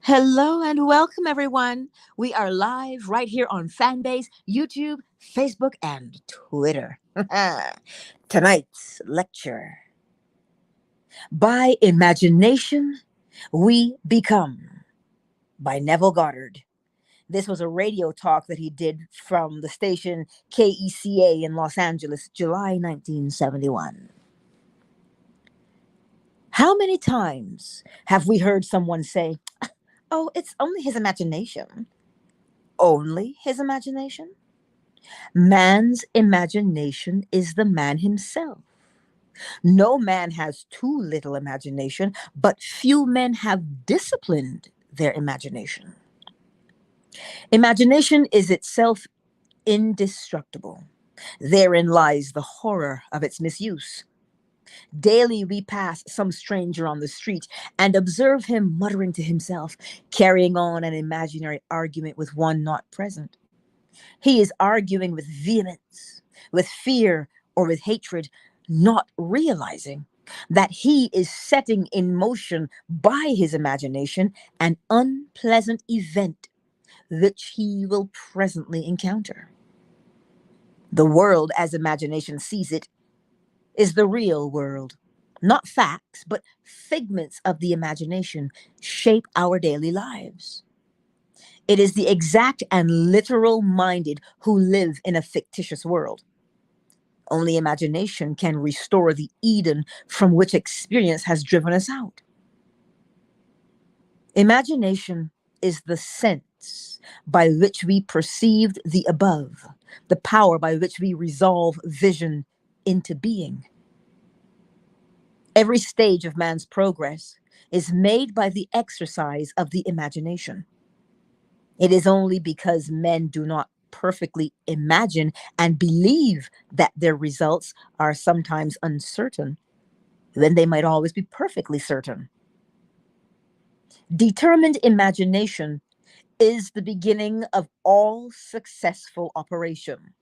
Hello and welcome, everyone. We are live right here on Fanbase, YouTube, Facebook, and Twitter. Tonight's lecture: By Imagination, We Become, by Neville Goddard. This was a radio talk that he did from the station KECA in Los Angeles, July 1971. How many times have we heard someone say, "Oh, it's only his imagination"? Only his imagination? Man's imagination is the man himself. No man has too little imagination, but few men have disciplined their imagination. Imagination is itself indestructible. Therein lies the horror of its misuse. Daily we pass some stranger on the street and observe him muttering to himself, carrying on an imaginary argument with one not present. He is arguing with vehemence, with fear, or with hatred, not realizing that he is setting in motion by his imagination an unpleasant event which he will presently encounter. The world as imagination sees it is the real world. Not facts, but figments of the imagination shape our daily lives. It is the exact and literal minded who live in a fictitious world. Only imagination can restore the Eden from which experience has driven us out. Imagination is the sense by which we perceived the above, the power by which we resolve vision into being. Every stage of man's progress is made by the exercise of the imagination. It is only because men do not perfectly imagine and believe that their results are sometimes uncertain, then they might always be perfectly certain. Determined imagination is the beginning of all successful operation.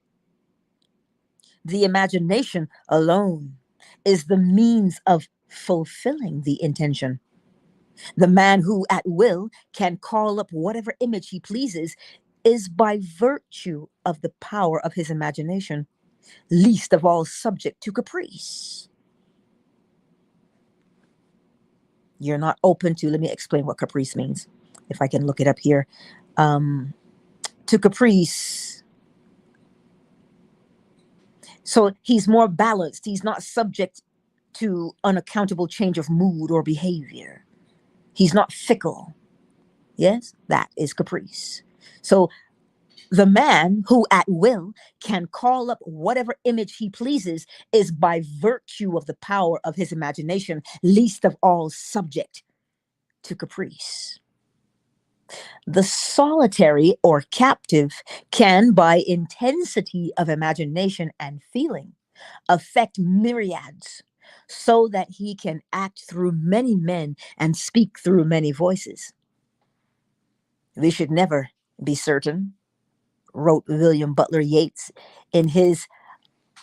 The imagination alone is the means of fulfilling the intention. The man who at will can call up whatever image he pleases is by virtue of the power of his imagination, least of all subject to caprice. You're not open to, let me explain what caprice means, if I can look it up here. To caprice, so he's more balanced, he's not subject to unaccountable change of mood or behavior. He's not fickle. Yes, that is caprice. So the man who at will can call up whatever image he pleases is by virtue of the power of his imagination, least of all subject to caprice. The solitary or captive can, by intensity of imagination and feeling, affect myriads, so that he can act through many men and speak through many voices. We should never be certain, wrote William Butler Yeats in his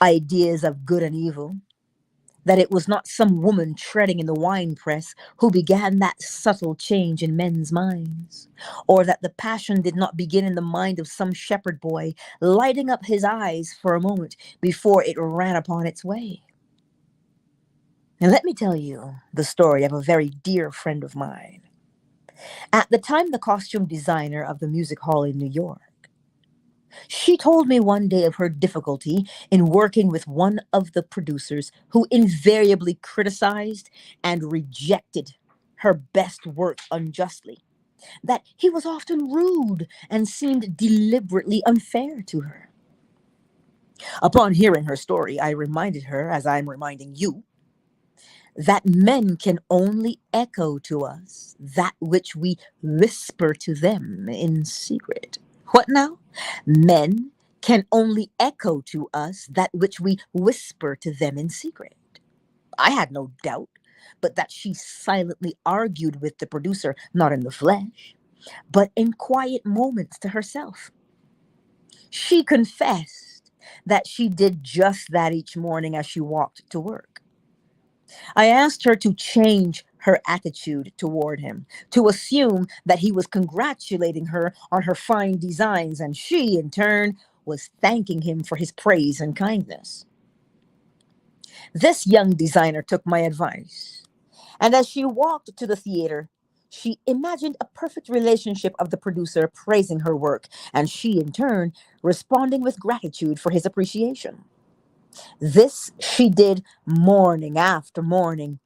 Ideas of Good and Evil, that it was not some woman treading in the winepress who began that subtle change in men's minds, or that the passion did not begin in the mind of some shepherd boy, lighting up his eyes for a moment before it ran upon its way. And let me tell you the story of a very dear friend of mine. At the time, the costume designer of the music hall in New York, she told me one day of her difficulty in working with one of the producers who invariably criticized and rejected her best work unjustly, that he was often rude and seemed deliberately unfair to her. Upon hearing her story, I reminded her, as I'm reminding you, that men can only echo to us that which we whisper to them in secret. What now? Men can only echo to us that which we whisper to them in secret. I had no doubt but that she silently argued with the producer, not in the flesh, but in quiet moments to herself. She confessed that she did just that each morning as she walked to work. I asked her to change her attitude toward him, to assume that he was congratulating her on her fine designs, and she, in turn, was thanking him for his praise and kindness. This young designer took my advice, and as she walked to the theater, she imagined a perfect relationship of the producer praising her work, and she, in turn, responding with gratitude for his appreciation. This she did morning after morning,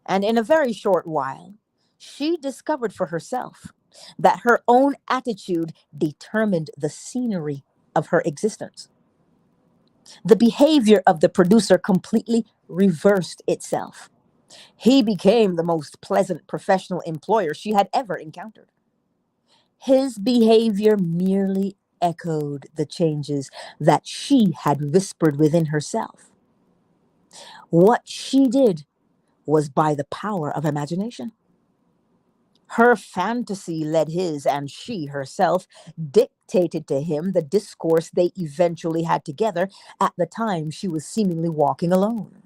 and in a very short while, she discovered for herself that her own attitude determined the scenery of her existence. The behavior of the producer completely reversed itself. He became the most pleasant professional employer she had ever encountered. His behavior merely echoed the changes that she had whispered within herself. What she did was by the power of imagination. Her fantasy led his, and she herself dictated to him the discourse they eventually had together at the time she was seemingly walking alone.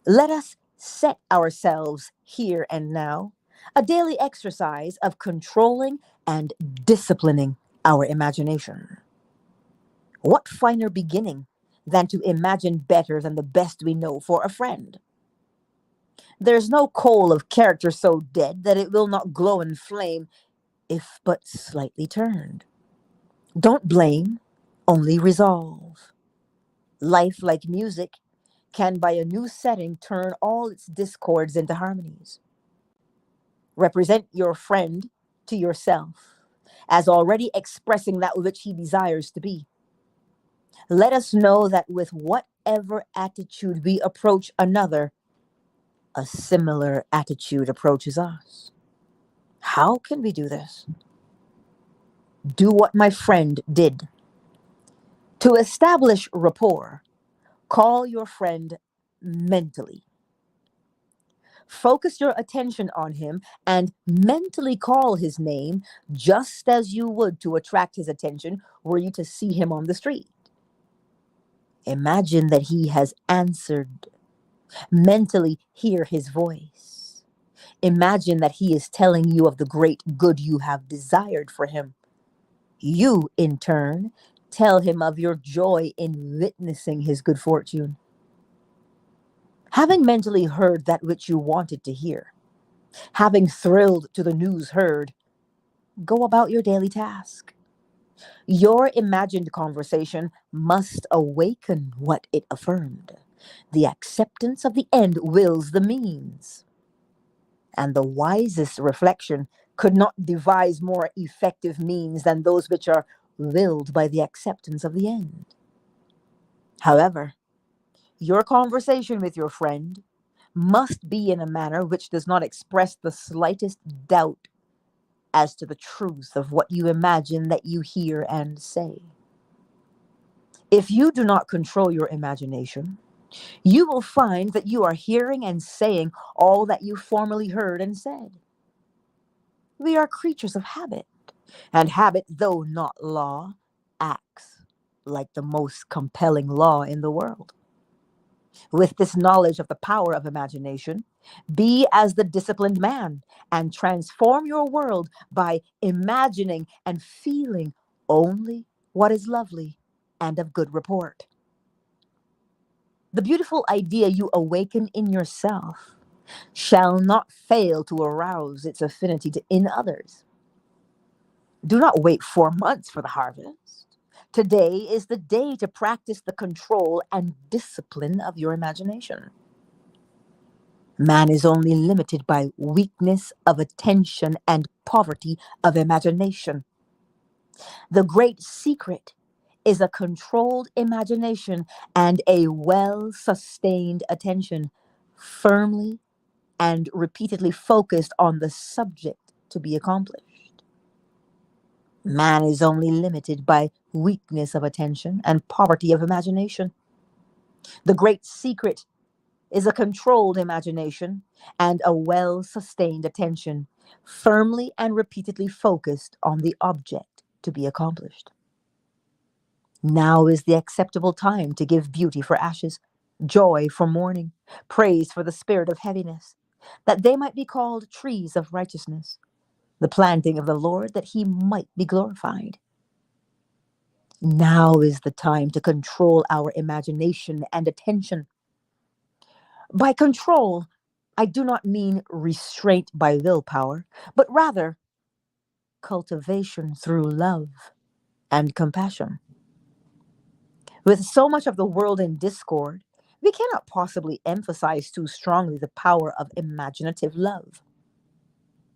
Let us set ourselves here and now a daily exercise of controlling and disciplining our imagination. What finer beginning than to imagine better than the best we know for a friend? There's no coal of character so dead that it will not glow and flame if but slightly turned. Don't blame, only resolve. Life, like music, can by a new setting turn all its discords into harmonies. Represent your friend to yourself as already expressing that which he desires to be. Let us know that with whatever attitude we approach another, a similar attitude approaches us. How can we do this? Do what my friend did. To establish rapport, call your friend mentally. Focus your attention on him and mentally call his name just as you would to attract his attention were you to see him on the street. Imagine that he has answered. Mentally hear his voice. Imagine that he is telling you of the great good you have desired for him. You, in turn, tell him of your joy in witnessing his good fortune. Having mentally heard that which you wanted to hear, having thrilled to the news heard, go about your daily task. Your imagined conversation must awaken what it affirmed. The acceptance of the end wills the means. And the wisest reflection could not devise more effective means than those which are willed by the acceptance of the end. However, your conversation with your friend must be in a manner which does not express the slightest doubt as to the truth of what you imagine that you hear and say. If you do not control your imagination, you will find that you are hearing and saying all that you formerly heard and said. We are creatures of habit, and habit, though not law, acts like the most compelling law in the world. With this knowledge of the power of imagination, be as the disciplined man and transform your world by imagining and feeling only what is lovely and of good report. The beautiful idea you awaken in yourself shall not fail to arouse its affinity in others. Do not wait 4 months for the harvest. Today is the day to practice the control and discipline of your imagination. Man is only limited by weakness of attention and poverty of imagination. The great secret is a controlled imagination and a well sustained attention, firmly and repeatedly focused on the subject to be accomplished. Man is only limited by weakness of attention and poverty of imagination. The great secret is a controlled imagination and a well sustained attention, firmly and repeatedly focused on the object to be accomplished. Now is the acceptable time to give beauty for ashes. joy for mourning, praise for the spirit of heaviness, that they might be called trees of righteousness, the planting of the Lord, that he might be glorified. Now is the time to control our imagination and attention. By control, I do not mean restraint by willpower, but rather cultivation through love and compassion. With so much of the world in discord, we cannot possibly emphasize too strongly the power of imaginative love.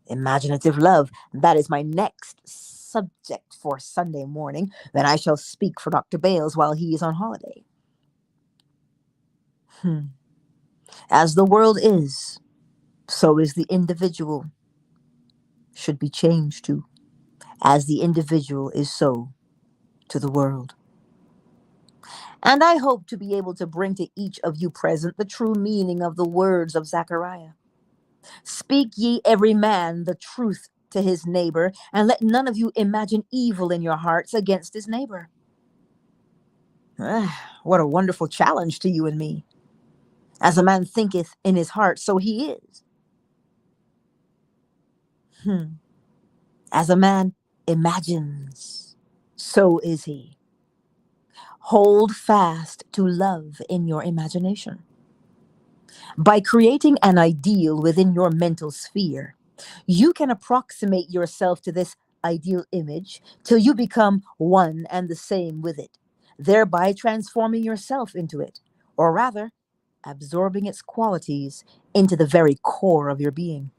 Imaginative love, that is my next subject for Sunday morning. Then I shall speak for Dr. Bales while he is on holiday. As the world is, so is the individual. Should be changed to. As the individual is so to the world. And I hope to be able to bring to each of you present the true meaning of the words of Zechariah. Speak ye every man the truth to his neighbor, and let none of you imagine evil in your hearts against his neighbor. What a wonderful challenge to you and me. As a man thinketh in his heart, so he is. As a man imagines, so is he. Hold fast to love in your imagination. By creating an ideal within your mental sphere, you can approximate yourself to this ideal image till you become one and the same with it, thereby transforming yourself into it, or rather, absorbing its qualities into the very core of your being.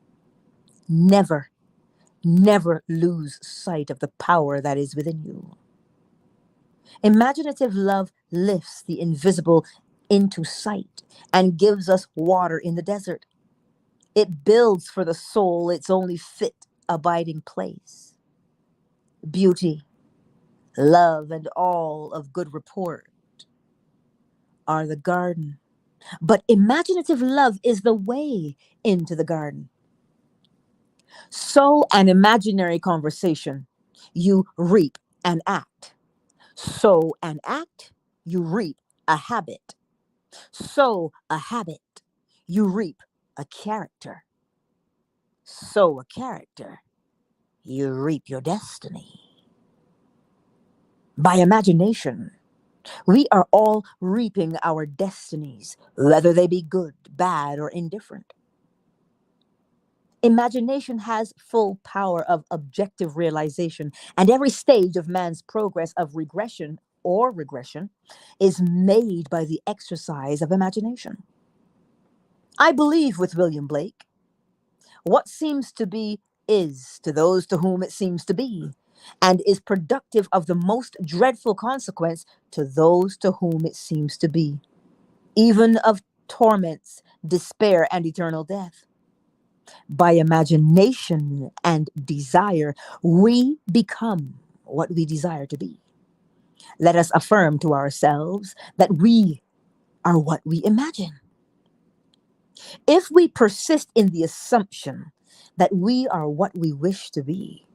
Never, never lose sight of the power that is within you. Imaginative love lifts the invisible into sight and gives us water in the desert. It builds for the soul its only fit abiding place. Beauty, love, and all of good report are the garden. But imaginative love is the way into the garden. Sow an imaginary conversation, you reap an act. Sow an act, you reap a habit. Sow a habit, you reap a character. Sow a character, you reap your destiny. By imagination, we are all reaping our destinies, whether they be good, bad, or indifferent. Imagination has full power of objective realization, and every stage of man's progress of regression or regression is made by the exercise of imagination. I believe with William Blake, what seems to be is to those to whom it seems to be, and is productive of the most dreadful consequence to those to whom it seems to be, even of torments, despair, and eternal death. By imagination and desire, we become what we desire to be. Let us affirm to ourselves that we are what we imagine. If we persist in the assumption that we are what we wish to be,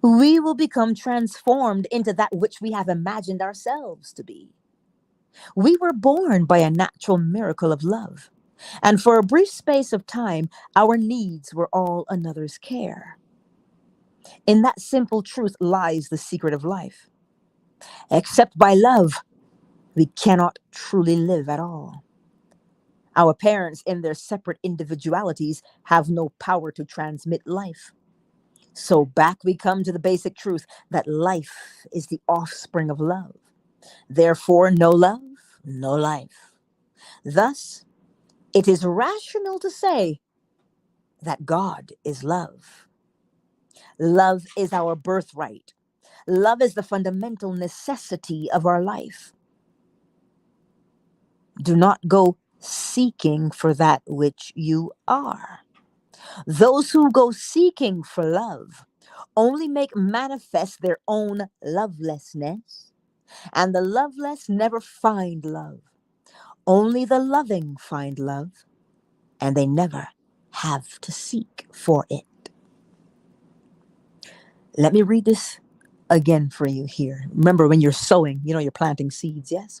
we will become transformed into that which we have imagined ourselves to be. We were born by a natural miracle of love, and for a brief space of time, our needs were all another's care. In that simple truth lies the secret of life. Except by love, we cannot truly live at all. Our parents, in their separate individualities, have no power to transmit life. So back we come to the basic truth that life is the offspring of love. Therefore, no love, no life. Thus, it is rational to say that God is love. Love is our birthright. Love is the fundamental necessity of our life. Do not go seeking for that which you are. Those who go seeking for love only make manifest their own lovelessness, and the loveless never find love. Only the loving find love, and they never have to seek for it. Let me read this again for you here. Remember, when you're sowing, you're planting seeds, yes?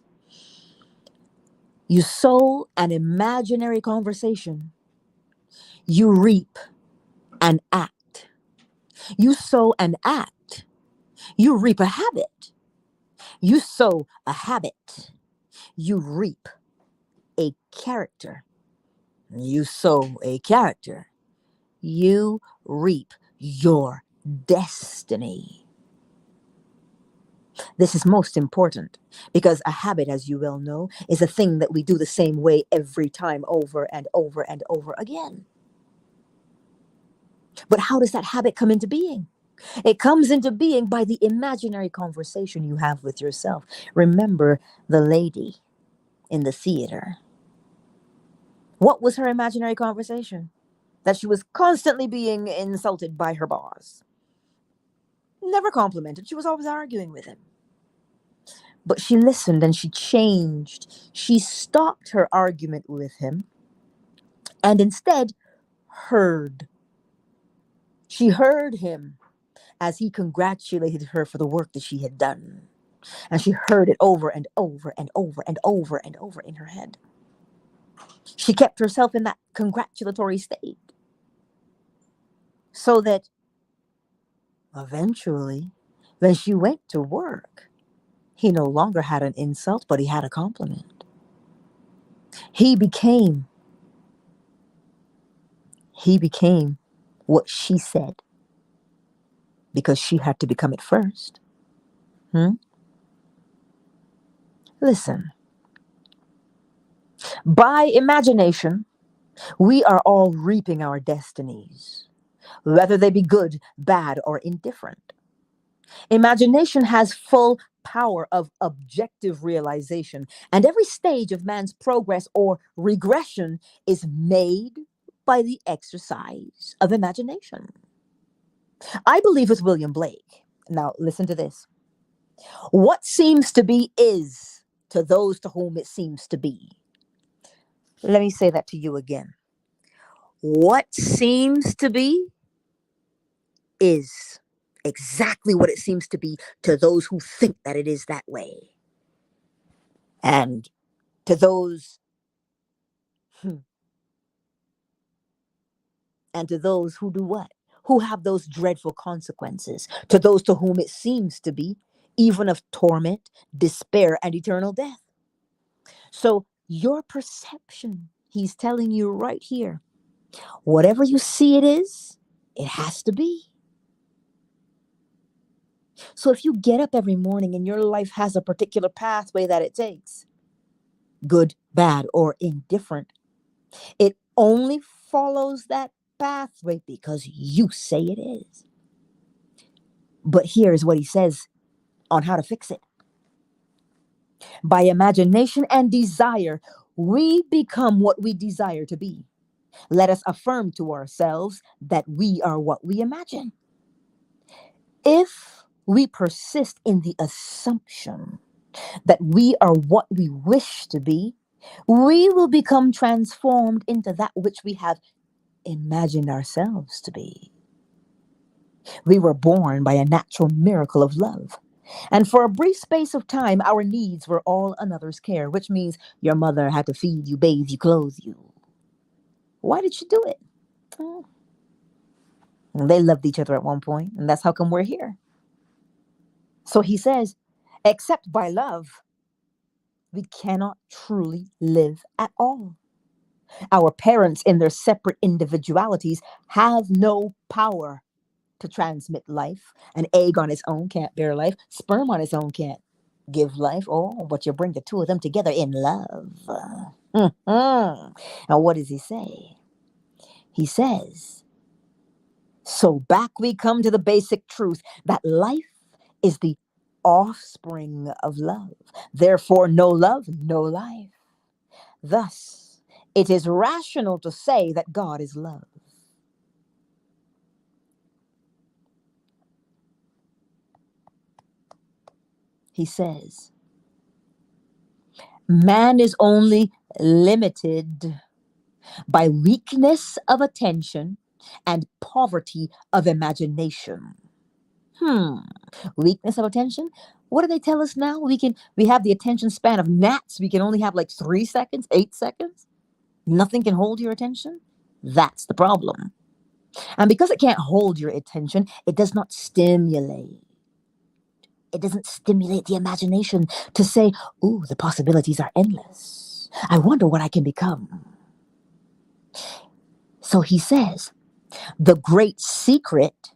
You sow an imaginary conversation, you reap an act. You sow an act, you reap a habit. You sow a habit, you reap a character. You sow a character, you reap your destiny. This is most important because a habit, as you well know, is a thing that we do the same way every time over and over and over again. But how does that habit come into being? It comes into being by the imaginary conversation you have with yourself. Remember the lady in the theater. What was her imaginary conversation? That she was constantly being insulted by her boss. Never complimented, she was always arguing with him. But she listened and she changed. She stopped her argument with him and instead heard. She heard him as he congratulated her for the work that she had done. And she heard it over and over and over and over and over in her head. She kept herself in that congratulatory state. So that eventually, when she went to work, he no longer had an insult, but he had a compliment. He became what she said because she had to become it first. Listen, by imagination, we are all reaping our destinies, whether they be good, bad, or indifferent. Imagination has full power of objective realization, and every stage of man's progress or regression is made by the exercise of imagination. I believe with William Blake. Now, listen to this. What seems to be is to those to whom it seems to be. Let me say that to you again. What seems to be is exactly what it seems to be to those who think that it is that way. And to those who do what? Who have those dreadful consequences, to those to whom it seems to be, even of torment, despair, and eternal death. So your perception, he's telling you right here, whatever you see it is, it has to be. So if you get up every morning and your life has a particular pathway that it takes, good, bad, or indifferent, it only follows that pathway because you say it is. But here's what he says on how to fix it. By imagination and desire, we become what we desire to be. Let us affirm to ourselves that we are what we imagine. If we persist in the assumption that we are what we wish to be, we will become transformed into that which we have imagined ourselves to be. We were born by a natural miracle of love. And for a brief space of time, our needs were all another's care, which means your mother had to feed you, bathe you, clothe you. Why did she do it? Oh. They loved each other at one point, and that's how come we're here. So he says, except by love, we cannot truly live at all. Our parents, in their separate individualities, have no power to transmit life. An egg on its own can't bear life. Sperm on its own can't give life. Oh, but you bring the two of them together in love. Now, what does he say? He says, so back we come to the basic truth that life is the offspring of love. Therefore, no love, no life. Thus, it is rational to say that God is love. He says, man is only limited by weakness of attention and poverty of imagination. Weakness of attention? What do they tell us now? We have the attention span of gnats. We can only have like 3 seconds, 8 seconds. Nothing can hold your attention. That's the problem. And because it can't hold your attention, it does not stimulate. It doesn't stimulate the imagination to say, ooh, the possibilities are endless. I wonder what I can become. So he says, the great secret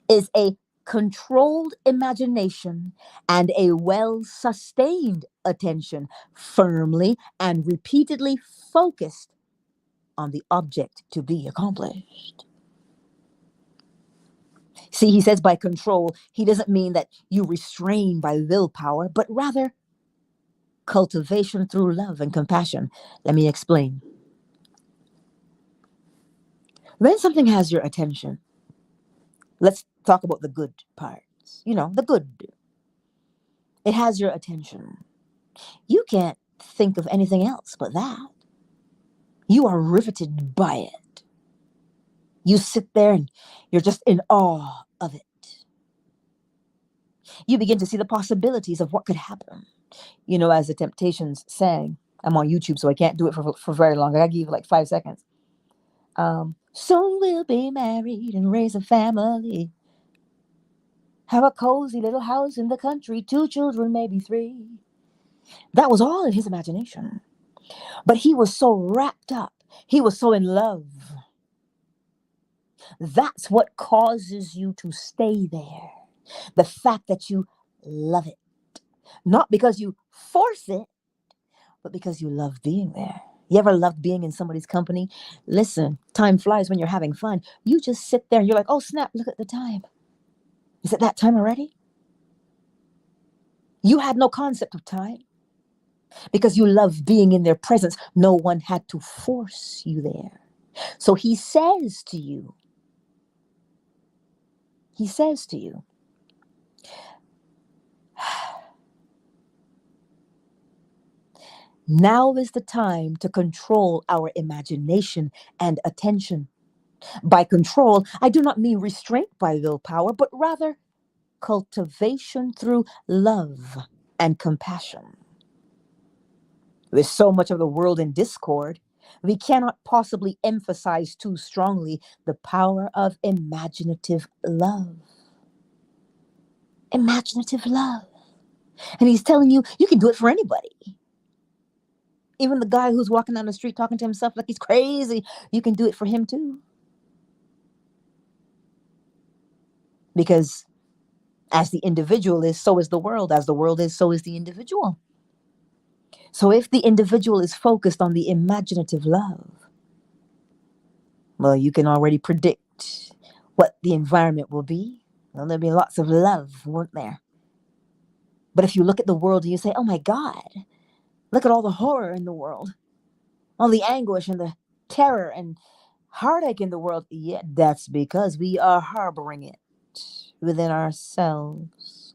is a controlled imagination and a well-sustained attention, firmly and repeatedly focused on the object to be accomplished. See, he says by control, he doesn't mean that you restrain by willpower, but rather cultivation through love and compassion. Let me explain. When something has your attention, let's talk about the good parts. The good. It has your attention. You can't think of anything else but that. You are riveted by it. You sit there and you're just in awe of it. You begin to see the possibilities of what could happen. As the Temptations sang, I'm on YouTube, so I can't do it for very long. I gotta give you like 5 seconds. Soon we'll be married and raise a family. Have a cozy little house in the country, 2 children, maybe 3. That was all in his imagination. But he was so wrapped up. He was so in love. That's what causes you to stay there. The fact that you love it. Not because you force it, but because you love being there. You ever loved being in somebody's company? Listen, time flies when you're having fun. You just sit there and you're like, oh, snap, look at the time. Is it that time already? You had no concept of time because you love being in their presence. No one had to force you there. So he says to you, now is the time to control our imagination and attention. By control, I do not mean restraint by willpower, but rather cultivation through love and compassion. With so much of the world in discord, we cannot possibly emphasize too strongly the power of imaginative love. Imaginative love. And he's telling you, you can do it for anybody. Even the guy who's walking down the street talking to himself like he's crazy, you can do it for him too. Because as the individual is, so is the world. As the world is, so is the individual. So if the individual is focused on the imaginative love, well, you can already predict what the environment will be. Well, there'll be lots of love, won't there? But if you look at the world and you say, oh my God, look at all the horror in the world, all the anguish and the terror and heartache in the world. Yeah, that's because we are harboring it within ourselves.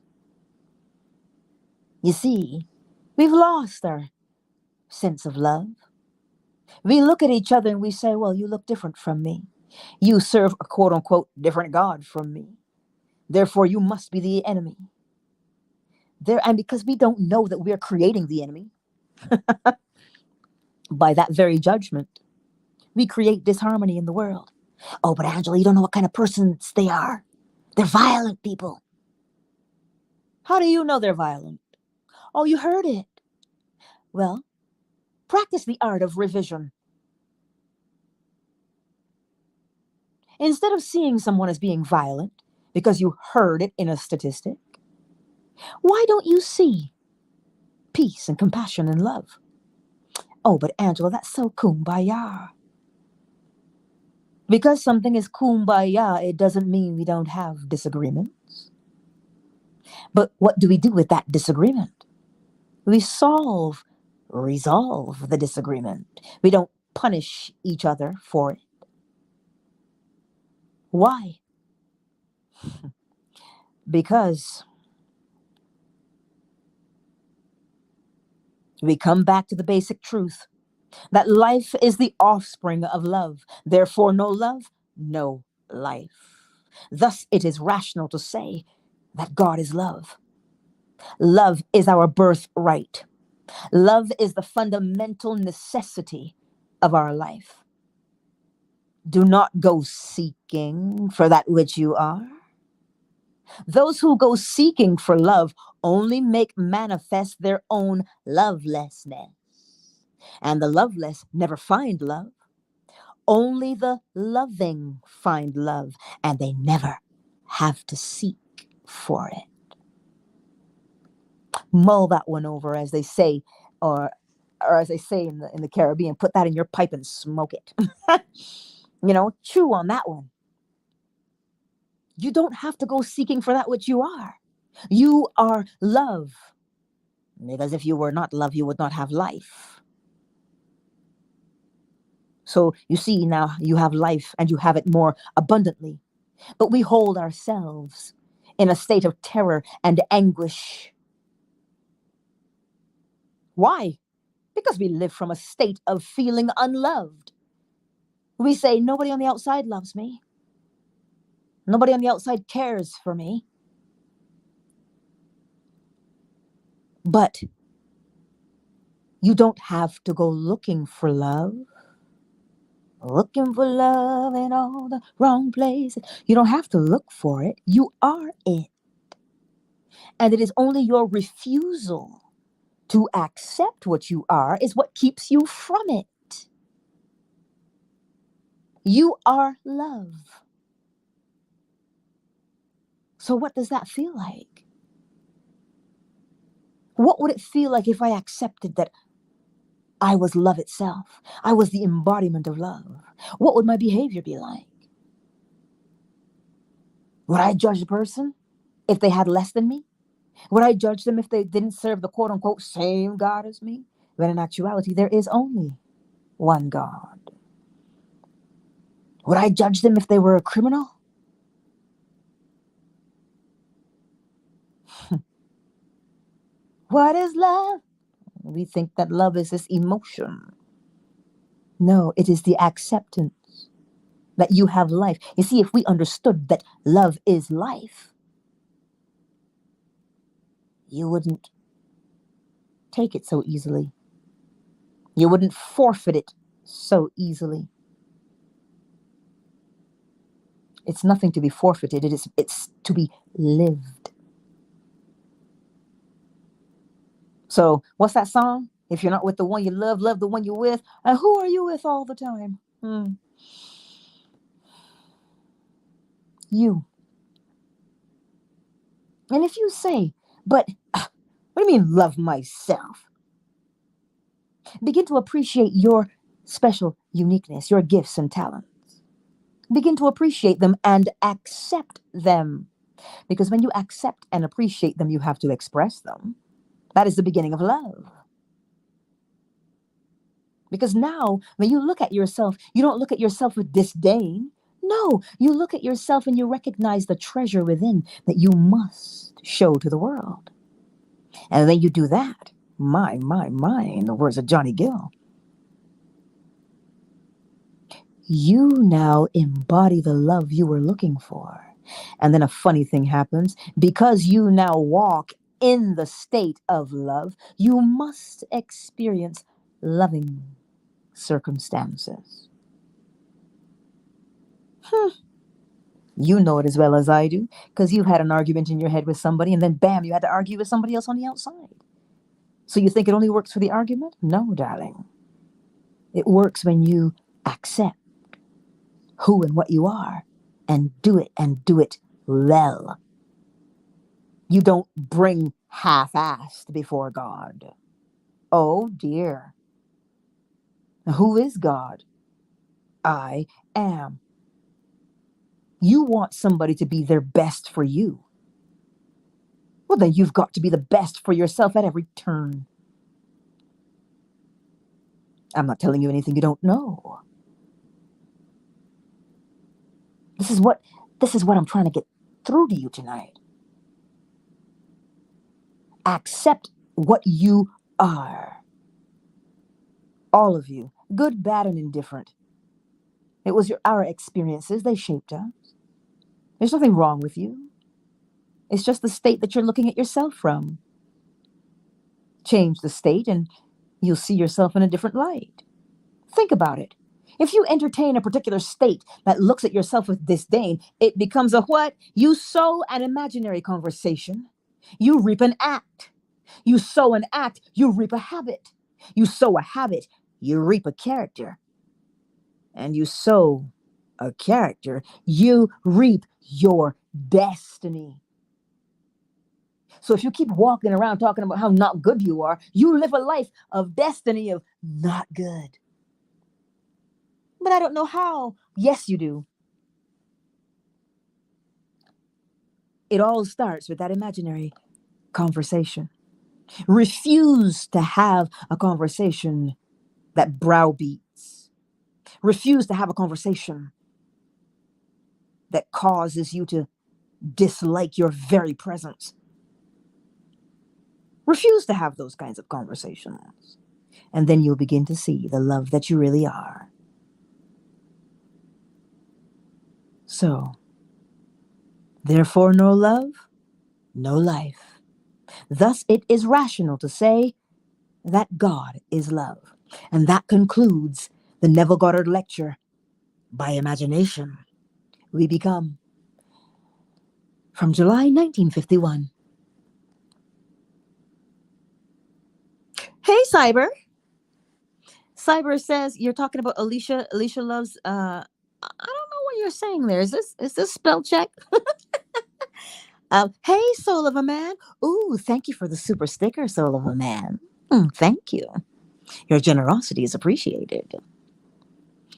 You see, we've lost our sense of love. We look at each other and we say, well, you look different from me. You serve a quote unquote different God from me. Therefore, you must be the enemy. And because we don't know that we're creating the enemy, by that very judgment, we create disharmony in the world. Oh, but Angela, you don't know what kind of persons they are. They're violent people. How do you know they're violent? Oh, you heard it. Well, practice the art of revision. Instead of seeing someone as being violent because you heard it in a statistic, why don't you see peace and compassion and love? Oh, but Angela, that's so kumbaya. Because something is kumbaya, it doesn't mean we don't have disagreements. But what do we do with that disagreement? We resolve the disagreement. We don't punish each other for it. Why? Because we come back to the basic truth that life is the offspring of love. Therefore, no love, no life. Thus, it is rational to say that God is love. Love is our birthright. Love is the fundamental necessity of our life. Do not go seeking for that which you are. Those who go seeking for love only make manifest their own lovelessness. And the loveless never find love. Only the loving find love, and they never have to seek for it. Mull that one over, as they say, or as they say in the Caribbean, put that in your pipe and smoke it. Chew on that one. You don't have to go seeking for that which you are. You are love. Because if you were not love, you would not have life. So you see, now you have life and you have it more abundantly. But we hold ourselves in a state of terror and anguish. Why? Because we live from a state of feeling unloved. We say, nobody on the outside loves me. Nobody on the outside cares for me. But you don't have to go looking for love. Looking for love in all the wrong places. You don't have to look for it. You are it. And it is only your refusal to accept what you are is what keeps you from it. You are love. So what does that feel like? What would it feel like if I accepted that I was love itself? I was the embodiment of love. What would my behavior be like? Would I judge a person if they had less than me? Would I judge them if they didn't serve the quote-unquote same God as me? When in actuality, there is only one God. Would I judge them if they were a criminal? What is love? We think that love is this emotion. No, it is the acceptance that you have life. You see, if we understood that love is life, you wouldn't take it so easily. You wouldn't forfeit it so easily. It's nothing to be forfeited. It's to be lived. So what's that song? If you're not with the one you love, love the one you're with. And who are you with all the time? You. And if you say, but what do you mean love myself? Begin to appreciate your special uniqueness, your gifts and talents. Begin to appreciate them and accept them. Because when you accept and appreciate them, you have to express them. That is the beginning of love. Because now, when you look at yourself, you don't look at yourself with disdain. No, you look at yourself and you recognize the treasure within that you must show to the world. And then you do that. My, in the words of Johnny Gill. You now embody the love you were looking for. And then a funny thing happens. Because you now walk in the state of love, you must experience loving circumstances. You know it as well as I do, because you had an argument in your head with somebody, and then bam, you had to argue with somebody else on the outside. So you think it only works for the argument? No, darling. It works when you accept who and what you are and do it well. You don't bring half-assed before God. Oh dear. Who is God? I am. You want somebody to be their best for you. Well, then you've got to be the best for yourself at every turn. I'm not telling you anything you don't know. This is what I'm trying to get through to you tonight. Accept what you are. All of you, good, bad, and indifferent. It was our experiences, they shaped us. There's nothing wrong with you. It's just the state that you're looking at yourself from. Change the state and you'll see yourself in a different light. Think about it. If you entertain a particular state that looks at yourself with disdain, it becomes a what? You sow an imaginary conversation. You reap an act. You sow an act, you reap a habit. You sow a habit, you reap a character. And you sow a character, you reap your destiny. So if you keep walking around talking about how not good you are, you live a life of destiny of not good. But I don't know how. Yes, you do. It all starts with that imaginary conversation. Refuse to have a conversation that browbeats. Refuse to have a conversation that causes you to dislike your very presence. Refuse to have those kinds of conversations. And then you'll begin to see the love that you really are. So, therefore, no love, no life. Thus, it is rational to say that God is love. And that concludes the Neville Goddard lecture, By Imagination We Become, from July 1951. Hey, Cyber. Cyber says you're talking about Alicia. Alicia loves. I don't know what you're saying there. Is this spell check? Hey, soul of a man. Ooh, thank you for the super sticker, soul of a man. Thank you. Your generosity is appreciated.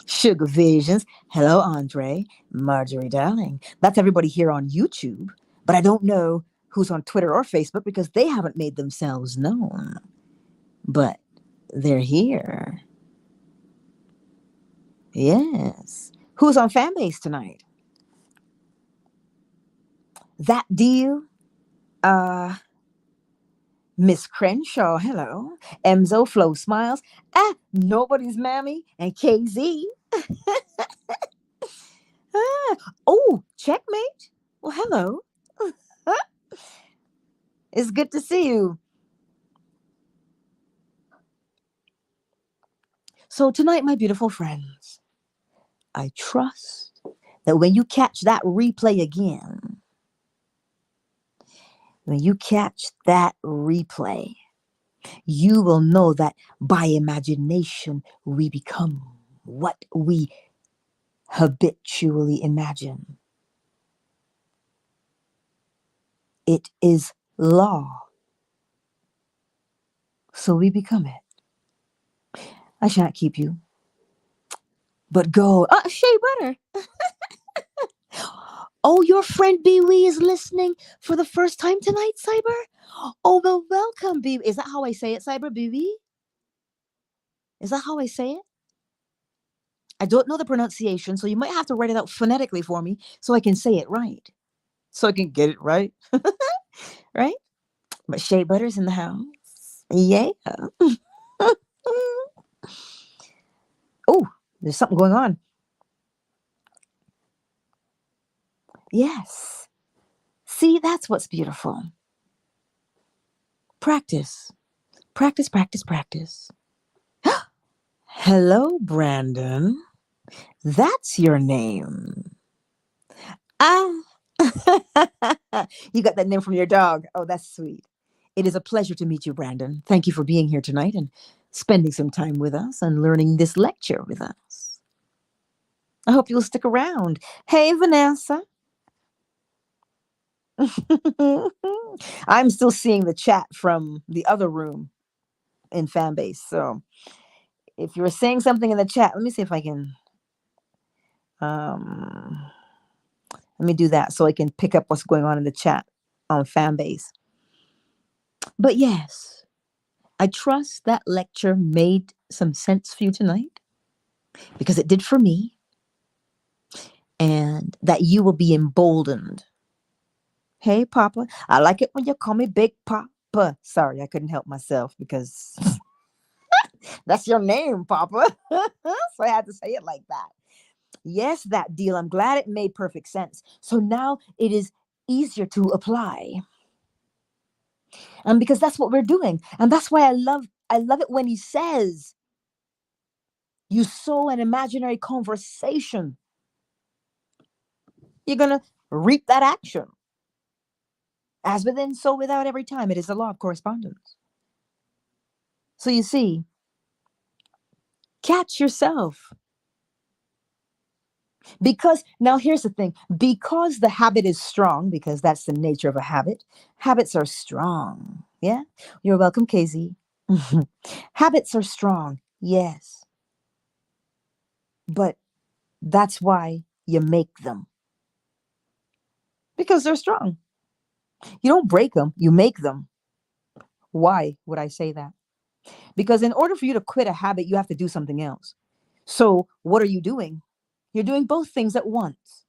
Sugar Visions. Hello, Andre. Marjorie Darling. That's everybody here on YouTube, but I don't know who's on Twitter or Facebook because they haven't made themselves known. But they're here. Yes. Who's on Fanbase tonight? That deal? Miss Crenshaw, hello. Emzo Flow Smiles. Nobody's Mammy and KZ. Oh, checkmate. Well, hello. It's good to see you. So tonight, my beautiful friends, I trust that when you catch that replay again, you will know that by imagination we become what we habitually imagine. It is law. So we become it. I shan't keep you. But go. Shea Butter. Oh, your friend Bee Wee is listening for the first time tonight, Cyber? Oh, well, welcome, Bee. Is that how I say it, Cyber? Bee Wee? Is that how I say it? I don't know the pronunciation, so you might have to write it out phonetically for me so I can say it right. So I can get it right. Right? But Shea Butter's in the house. Yeah. Oh, there's something going on. Yes. See, that's what's beautiful. Practice. Practice, practice, practice. Hello, Brandon. That's your name. You got that name from your dog. Oh, that's sweet. It is a pleasure to meet you, Brandon. Thank you for being here tonight and spending some time with us and learning this lecture with us. I hope you'll stick around. Hey, Vanessa. I'm still seeing the chat from the other room in Fanbase. So if you're saying something in the chat, let me see if I can. Let me do that so I can pick up what's going on in the chat on Fanbase. But yes, I trust that lecture made some sense for you tonight because it did for me, and that you will be emboldened. Hey, Papa. I like it when you call me Big Papa. Sorry, I couldn't help myself because that's your name, Papa. So I had to say it like that. Yes, that deal. I'm glad it made perfect sense. So now it is easier to apply. And because that's what we're doing. And that's why I love it when he says, you sow an imaginary conversation, you're going to reap that action. As within, so without every time. It is the law of correspondence. So you see, catch yourself. Because now here's the thing, because the habit is strong, because that's the nature of a habit, habits are strong. Yeah. You're welcome, KZ. Habits are strong. Yes. But that's why you make them. Because they're strong. You don't break them, you make them. Why would I say that? Because in order for you to quit a habit, you have to do something else. So what are you doing? You're doing both things at once.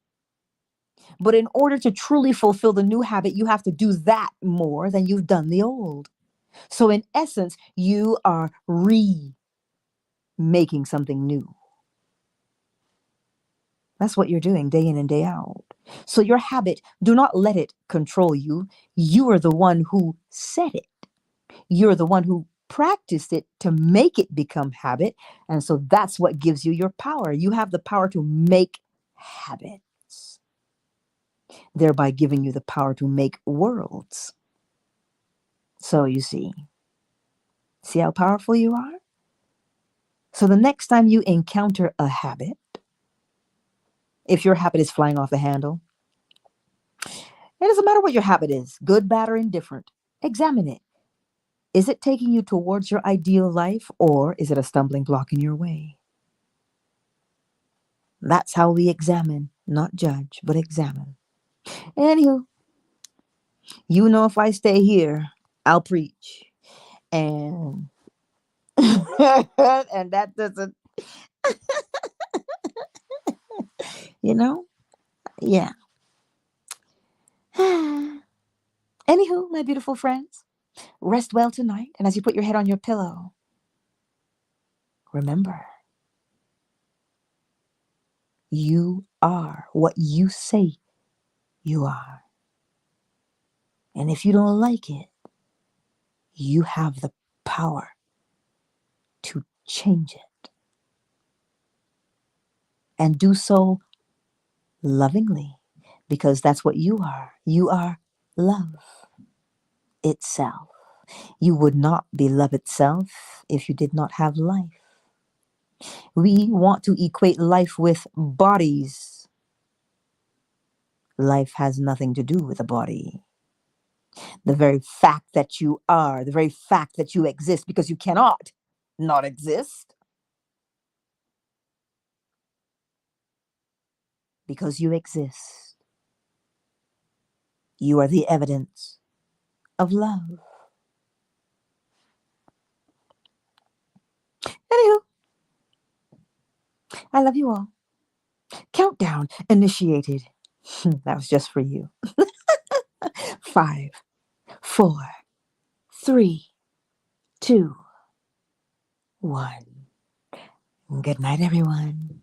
But in order to truly fulfill the new habit, you have to do that more than you've done the old. So in essence, you are making something new. That's what you're doing day in and day out. So your habit, do not let it control you. You are the one who set it. You're the one who practiced it to make it become habit. And so that's what gives you your power. You have the power to make habits, thereby giving you the power to make worlds. So you see how powerful you are? So the next time you encounter a habit, if your habit is flying off the handle, it doesn't matter what your habit is, good, bad, or indifferent. Examine it. Is it taking you towards your ideal life, or is it a stumbling block in your way? That's how we examine, not judge, but examine. Anywho, you know, if I stay here, I'll preach. And and that doesn't, you know? Yeah. Anywho, my beautiful friends, rest well tonight. And as you put your head on your pillow, remember, you are what you say you are. And if you don't like it, you have the power to change it. And do so lovingly, because that's what you are. You are love itself. You would not be love itself if you did not have life. We want to equate life with bodies. Life has nothing to do with a body. The very fact that you are, the very fact that you exist, because you cannot not exist, because you exist. You are the evidence of love. Anywho, I love you all. Countdown initiated. That was just for you. 5, 4, 3, 2, 1. Good night, everyone.